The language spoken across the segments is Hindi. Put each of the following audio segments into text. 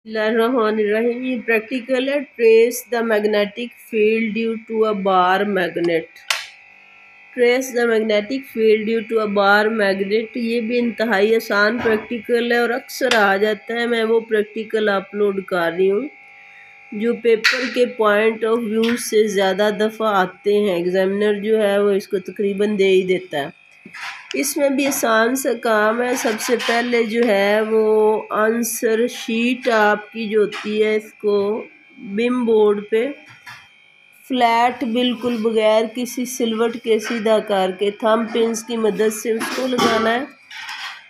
बिस्मिल्लाहिर्रहमानिर्रहीम। ये प्रैक्टिकल है। Trace the magnetic field due to a bar magnet. Trace the magnetic field due to a bar magnet. ये भी इंतहाई आसान प्रैक्टिकल है और अक्सर आ जाता है। मैं वो प्रैक्टिकल अपलोड कर रही हूँ जो पेपर के पॉइंट ऑफ व्यू से ज़्यादा दफ़ा आते हैं। एग्जामिनर जो है वो इसको तकरीबन दे ही देता है। इसमें भी आसान सा काम है। सबसे पहले जो है वो आंसर शीट आपकी जो होती है इसको बिम बोर्ड पे फ्लैट बिल्कुल बगैर किसी सिलवट के सीधा करके थंब पिन्स की मदद से उसको लगाना है।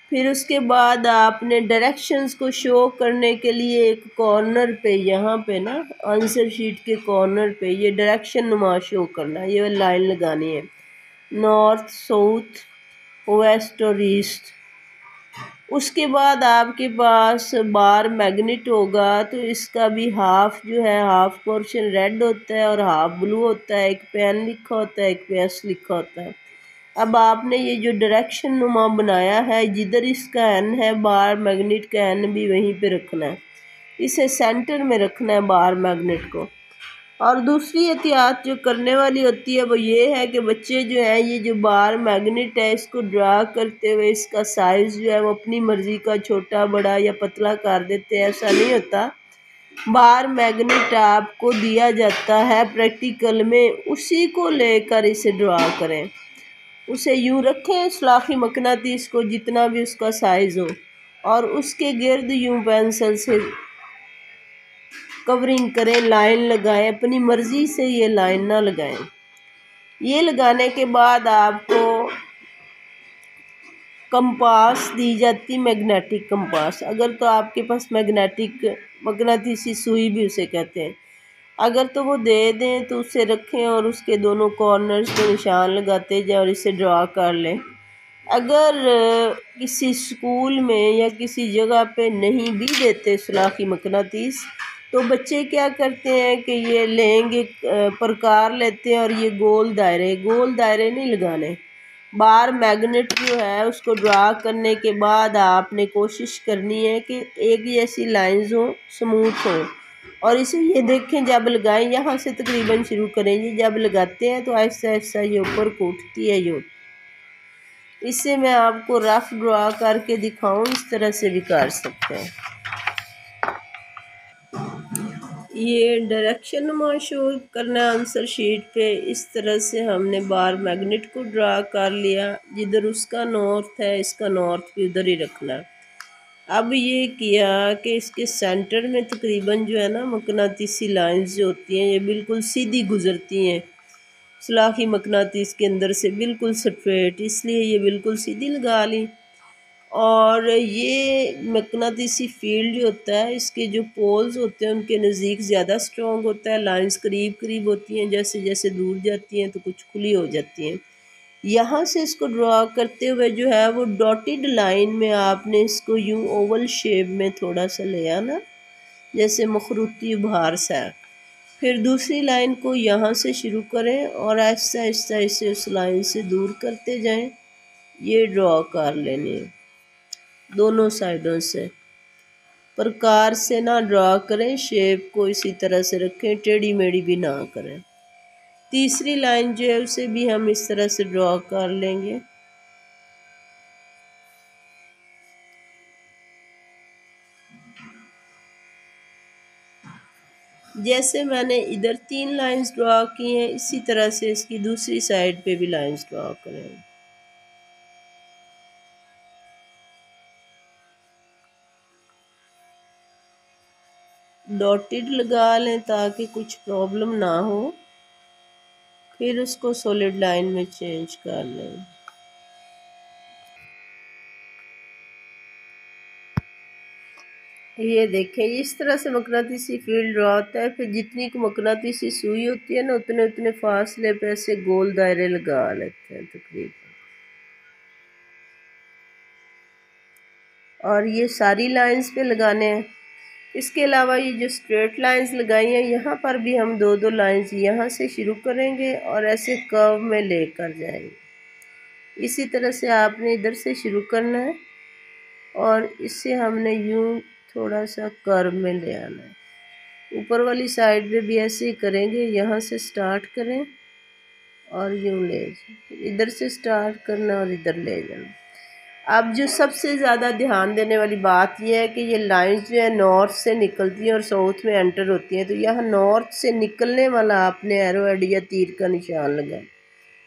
फिर उसके बाद आपने डायरेक्शंस को शो करने के लिए एक कॉर्नर पे यहाँ पे ना आंसर शीट के कॉर्नर पे ये डायरेक्शन नुमा शो करना है। ये लाइन लगानी है नॉर्थ साउथ वेस्ट और ईस्ट। उसके बाद आपके पास बार मैग्नेट होगा तो इसका भी हाफ जो है हाफ पोर्शन रेड होता है और हाफ ब्लू होता है। एक पे एन लिखा होता है एक पे एस लिखा होता है। अब आपने ये जो डायरेक्शन नुमा बनाया है जिधर इसका एन है बार मैग्नेट का एन भी वहीं पे रखना है। इसे सेंटर में रखना है बार मैग्नेट को। और दूसरी एहतियात जो करने वाली होती है वो ये है कि बच्चे जो है ये जो बार मैग्नेट है इसको ड्रा करते हुए इसका साइज़ जो है वो अपनी मर्ज़ी का छोटा बड़ा या पतला कर देते हैं। ऐसा नहीं होता। बार मैग्नेट आपको दिया जाता है प्रैक्टिकल में, उसी को लेकर इसे ड्रा करें। उसे यूँ रखें सलाखी मकनातीस को जितना भी उसका साइज़ हो और उसके गिर्द यूँ पेंसिल से कवरिंग करें, लाइन लगाएं। अपनी मर्ज़ी से ये लाइन ना लगाएं। ये लगाने के बाद आपको कंपास दी जाती मैग्नेटिक कंपास। अगर तो आपके पास मैग्नेटिक मकनातीसी सुई भी उसे कहते हैं, अगर तो वो दे दें तो उसे रखें और उसके दोनों कॉर्नर्स पे निशान लगाते जाएं और इसे ड्रा कर लें। अगर किसी स्कूल में या किसी जगह पे नहीं भी देते सलाखी मकनातीस तो बच्चे क्या करते हैं कि ये लेंगे प्रकार लेते हैं और ये गोल दायरे नहीं लगाने। बार मैग्नेट जो है उसको ड्रा करने के बाद आपने कोशिश करनी है कि एक जैसी लाइंस हो, स्मूथ हो। और इसे ये देखें जब लगाएं यहाँ से तकरीबन शुरू करेंगे, जब लगाते हैं तो आहिस्ता आहिस्ता ये ऊपर को उठती है यूँ। इससे मैं आपको रफ ड्रा करके दिखाऊं, इस तरह से भी कर सकते हैं। ये डायरेक्शन शो करना आंसर शीट पे। इस तरह से हमने बार मैग्नेट को ड्रा कर लिया। जिधर उसका नॉर्थ है इसका नॉर्थ भी उधर ही रखना। अब ये किया कि इसके सेंटर में तकरीबन जो है ना मकनातीसी लाइंस जो होती हैं ये बिल्कुल सीधी गुजरती हैं सलाखी मकनातीस के अंदर से बिल्कुल स्ट्रेट, इसलिए ये बिल्कुल सीधी लगा ली। और ये मकनातीसी फील्ड जो होता है इसके जो पोल्स होते हैं उनके नज़दीक ज़्यादा स्ट्रॉन्ग होता है। लाइंस करीब करीब होती हैं, जैसे जैसे दूर जाती हैं तो कुछ खुली हो जाती हैं। यहाँ से इसको ड्रा करते हुए जो है वो डॉटेड लाइन में आपने इसको यूँ ओवल शेप में थोड़ा सा ले आना, जैसे मखरूती उभार सा। फिर दूसरी लाइन को यहाँ से शुरू करें और आहिस्ता आहिस्ता इसे उस लाइन से दूर करते जाएं। ये ड्रा कर लेने दोनों साइडों से। प्रकार से ना ड्रा करें, शेप को इसी तरह से रखें, टेढ़ी मेढ़ी भी ना करें। तीसरी लाइन जो है उसे भी हम इस तरह से ड्रा कर लेंगे। जैसे मैंने इधर 3 लाइंस ड्रा की हैं इसी तरह से इसकी दूसरी साइड पे भी लाइंस ड्रा करें। डॉटेड लगा लें ताकि कुछ प्रॉब्लम ना हो। फिर उसको सॉलिड लाइन में चेंज कर लें। ये देखें इस तरह से मकनातीसी फील्ड ड्रा होता है। फिर जितनी मकनातीसी सुई होती है ना उतने उतने फासले पे ऐसे गोल दायरे लगा लेते हैं तकरीबन। और ये सारी लाइंस पे लगाने हैं। इसके अलावा ये जो स्ट्रेट लाइंस लगाई हैं यहाँ पर भी हम दो दो लाइंस यहाँ से शुरू करेंगे और ऐसे कर्व में लेकर जाएंगे। इसी तरह से आपने इधर से शुरू करना है और इससे हमने यूँ थोड़ा सा कर्व में ले आना है। ऊपर वाली साइड पे भी ऐसे ही करेंगे, यहाँ से स्टार्ट करें और यूँ ले जाए, इधर से स्टार्ट करना और इधर ले जाना। अब जो सबसे ज़्यादा ध्यान देने वाली बात यह है कि ये लाइंस जो है नॉर्थ से निकलती हैं और साउथ में एंटर होती हैं, तो यहाँ नॉर्थ से निकलने वाला आपने एरो हेड या तीर का निशान लगाए,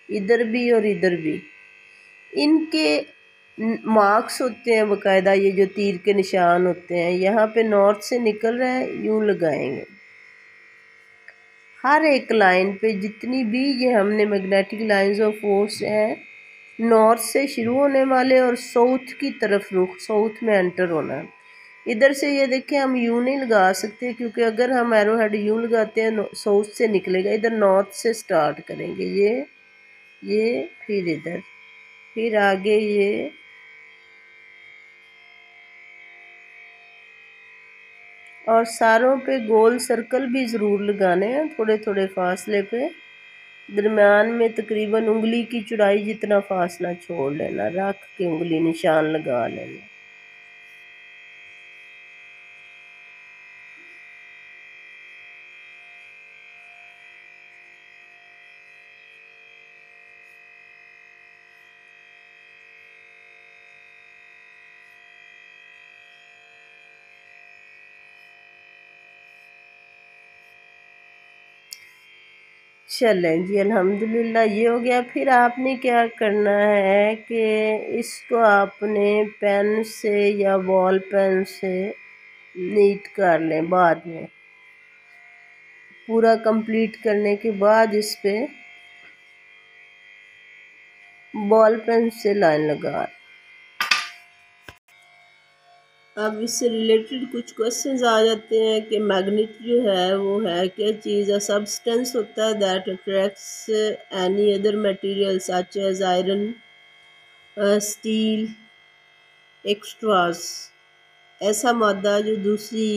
इधर भी और इधर भी। इनके मार्क्स होते हैं बाकायदा, ये जो तीर के निशान होते हैं, यहाँ पे नॉर्थ से निकल रहा है, यूँ लगाएंगे। हर एक लाइन पे जितनी भी ये हमने मैग्नेटिक लाइंस ऑफ फोर्स है, नॉर्थ से शुरू होने वाले और साउथ की तरफ रुख, साउथ में एंटर होना। इधर से ये देखें हम यूँ नहीं लगा सकते, क्योंकि अगर हम एरो हेड यूँ लगाते हैं साउथ से निकलेगा। इधर नॉर्थ से स्टार्ट करेंगे, ये फिर इधर, फिर आगे ये, और सारों पे गोल सर्कल भी ज़रूर लगाने हैं थोड़े थोड़े फासले पे। दरम्यान में तकरीबन उंगली की चौड़ाई जितना फासला छोड़ लेना, रख के उंगली निशान लगा लेना। चलें जी, अल्हम्दुलिल्लाह ये हो गया। फिर आपने क्या करना है कि इसको आपने पेन से या बॉल पेन से नीट कर लें। बाद में पूरा कंप्लीट करने के बाद इस पे बॉल पेन से लाइन लगा। अब इससे रिलेटेड कुछ क्वेश्चंस आ जाते हैं कि मैग्नेट जो है वो है क्या चीज़। अ सब्सटेंस होता है that attracts any other material such as iron, steel, extras. ऐसा मादा जो दूसरी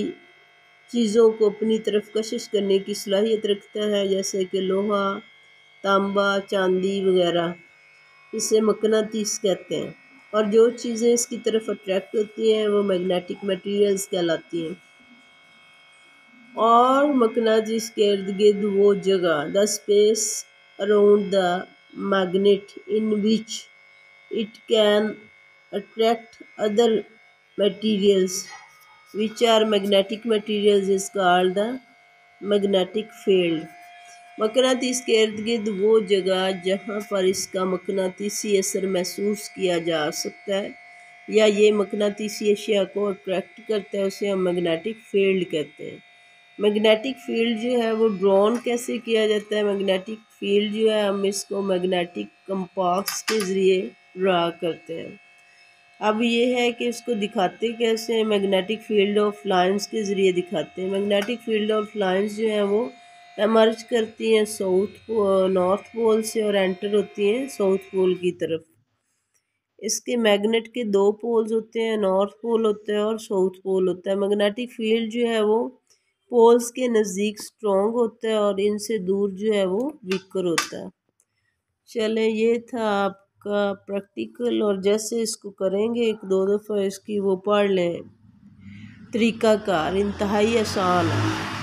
चीज़ों को अपनी तरफ कशिश करने की सलाहियत रखता है, जैसे कि लोहा, तांबा, चांदी वगैरह, इसे मकनातीस कहते हैं। और जो चीज़ें इसकी तरफ अट्रैक्ट होती हैं वो मैग्नेटिक मटेरियल्स कहलाती हैं। और मकनातीस के इर्द गिर्द वो जगह, the space around the magnet in which it can attract other materials which are magnetic materials is called the magnetic field। मकनातीस के इर्द गिर्द वो जगह जहाँ पर इसका मकनातीसी असर महसूस किया जा सकता है या ये मकनातीसी अशिया को अट्रैक्ट करता है, उसे हम मैग्नेटिक फील्ड कहते हैं। मैग्नेटिक फील्ड जो है वो ड्रॉन कैसे किया जाता है? मैग्नेटिक फील्ड जो है हम इसको मैग्नेटिक कंपास के ज़रिए ड्रा करते हैं। अब ये है कि इसको दिखाते कैसे हैं? मैग्नेटिक फील्ड ऑफ लाइंस के ज़रिए दिखाते हैं। मैग्नेटिक फील्ड ऑफ लाइंस जो हैं वो एमर्ज करती हैं नॉर्थ पोल से और एंटर होती हैं साउथ पोल की तरफ। इसके मैग्नेट के दो पोल्स होते हैं, नॉर्थ पोल होता है और साउथ पोल होता है। मैग्नेटिक फील्ड जो है वो पोल्स के नज़दीक स्ट्रॉन्ग होता है और इनसे दूर जो है वो वीकर होता है। चलें, ये था आपका प्रैक्टिकल, और जैसे इसको करेंगे एक दो दफ़ा इसकी वो पढ़ लें, तरीक़ाकार इंतहाई आसान है।